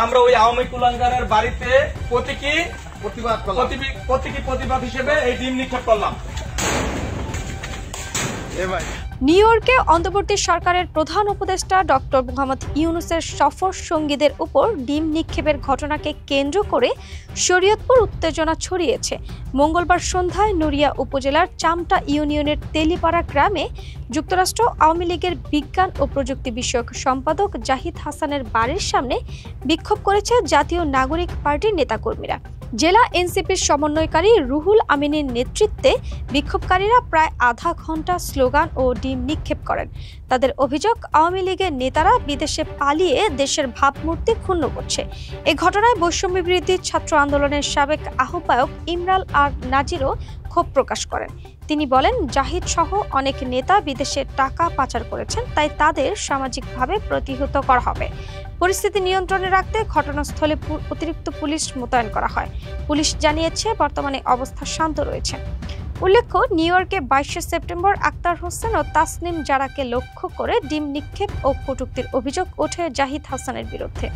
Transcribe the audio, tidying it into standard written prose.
আমরা ওই আওয়ামী কুলাঙ্গারের বাড়িতে প্রতিবাদ হিসেবে এই ডিম নিক্ষেপ করলাম। নিউ ইয়র্কে অন্তর্বর্তী সরকারের প্রধান উপদেষ্টা ডক্টর মোহাম্মদ ইউনূসের সফর সঙ্গীদের উপর ডিম নিক্ষেপের ঘটনাকে কেন্দ্র করে শরীয়তপুর উত্তেজনা ছড়িয়েছে। মঙ্গলবার সন্ধ্যায় নড়িয়া উপজেলার চামটা ইউনিয়নের তেলিপাড়া গ্রামে যুক্তরাষ্ট্র আওয়ামী লীগের বিজ্ঞান ও প্রযুক্তি বিষয়ক সম্পাদক জাহিদ হাসানের বাড়ির সামনে বিক্ষোভ করেছে জাতীয় নাগরিক পার্টির নেতাকর্মীরা। জেলা এনসিপির সমন্বয়কারী রুহুল আমিনের নেতৃত্বে বিক্ষোভকারীরা প্রায় আধা ঘন্টা স্লোগান ও ডিম নিক্ষেপ করেন। তাদের অভিযোগ, আওয়ামী লীগের নেতারা বিদেশে পালিয়ে দেশের ভাবমূর্তি ক্ষুণ্ণ করছে। এ ঘটনায় বৈষম্য বিরোধী ছাত্র আন্দোলনের সাবেক আহ্বায়ক ইমরান আর নাজিরও ক্ষোভ প্রকাশ করেন। তিনি বলেন, জাহিদ সহ অনেক নেতা বিদেশে টাকা পাচার করেছেন, তাই তাদের সামাজিকভাবে প্রতিহত করা হবে। পরিস্থিতি নিয়ন্ত্রণে রাখতে ঘটনাস্থলে অতিরিক্ত পুলিশ মোতায়েন করা হয়। পুলিশ জানিয়েছে বর্তমানে অবস্থা শান্ত রয়েছে। উল্লেখ্য, নিউ ইয়র্কে 22 সেপ্টেম্বর আক্তার হোসেন ও তাসনিম জারাকে লক্ষ্য করে ডিম নিক্ষেপ ও কটূক্তির অভিযোগ ওঠে জাহিদ হাসানের বিরুদ্ধে।